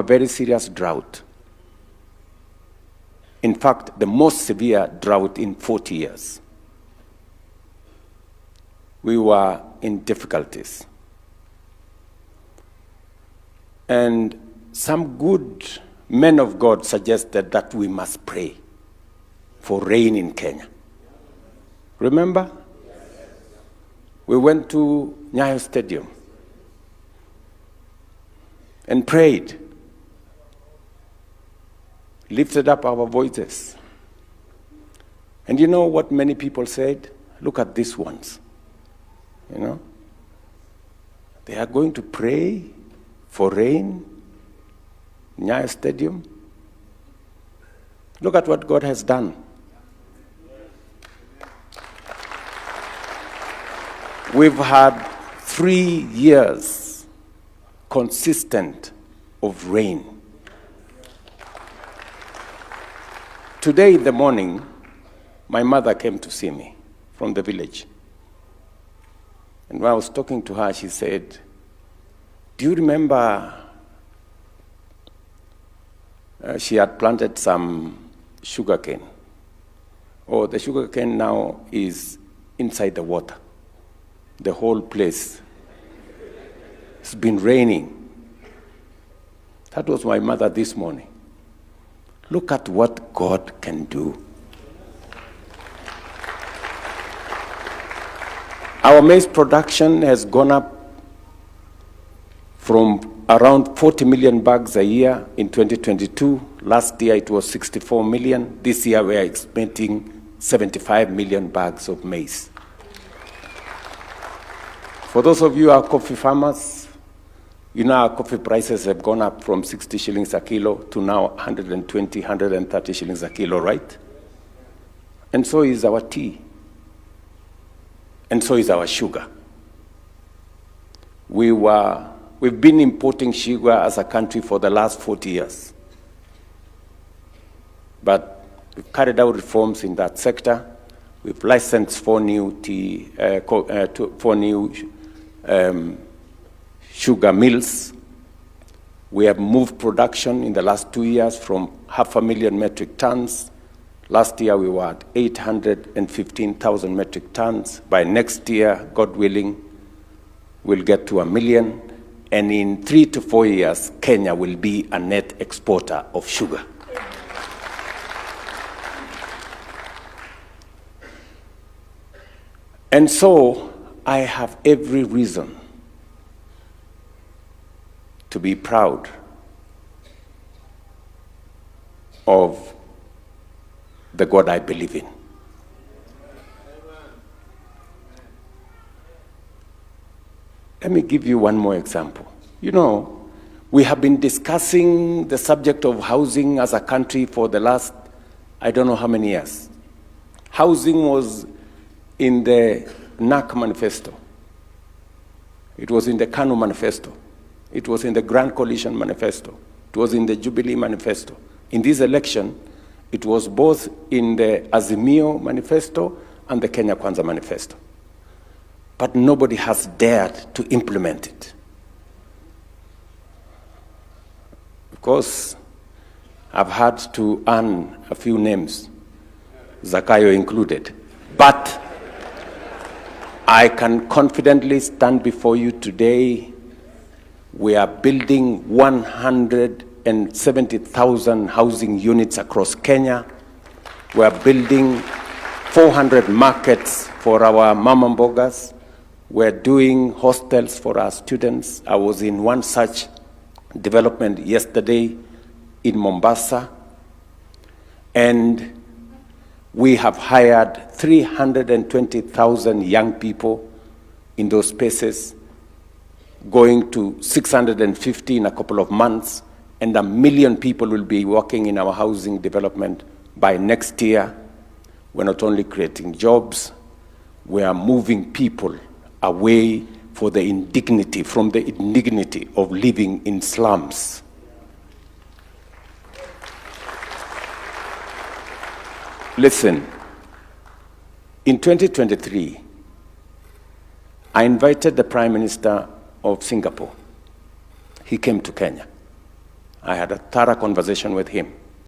a very serious drought. In fact, the most severe drought in 40 years. We were in difficulties. And some good men of God suggested that we must pray for rain in Kenya. Remember? We went to Nyayo Stadium and prayed, lifted up our voices. And you know what many people said? Look at these ones. You know? They are going to pray for rain in Nyayo Stadium. Look at what God has done. We've had 3 years consistent of rain. Today in the morning, my mother came to see me from the village. And when I was talking to her, she said, do you remember she had planted some sugarcane? Oh, the sugarcane now is inside the water. The whole place. It's been raining. That was my mother this morning. Look at what God can do. Our maize production has gone up from around 40 million bags a year in 2022. Last year it was 64 million. This year we are expecting 75 million bags of maize. For those of you who are coffee farmers, you know our coffee prices have gone up from 60 shillings a kilo to now 120, 130 shillings a kilo, right? And so is our tea. And so is our sugar. We've been importing sugar as a country for the last 40 years. But we've carried out reforms in that sector. We've licensed 4 new sugar mills. We have moved production in the last 2 years from 500,000 metric tons. Last year we were at 815,000 metric tons. By next year, God willing, we'll get to 1 million. And in 3 to 4 years, Kenya will be a net exporter of sugar. And so I have every reason to be proud of the God I believe in. Let me give you one more example. You know, we have been discussing the subject of housing as a country for the last, I don't know how many years. Housing was in the NAC manifesto. It was in the KANU manifesto. It was in the Grand Coalition manifesto. It was in the Jubilee manifesto. In this election, it was both in the Azimio manifesto and the Kenya Kwanza manifesto. But nobody has dared to implement it. Of course, I've had to earn a few names, Zakayo included. But I can confidently stand before you today. We are building 170,000 housing units across Kenya. We are building 400 markets for our mama mbogas. We're doing hostels for our students. I was in one such development yesterday in Mombasa. And we have hired 320,000 young people in those spaces, going to 650 in a couple of months, and 1 million people will be working in our housing development by next year. We're not only creating jobs, we are moving people away from the indignity of living in slums. Listen, in 2023, I invited the Prime Minister of Singapore. He came to Kenya. I had a thorough conversation with him.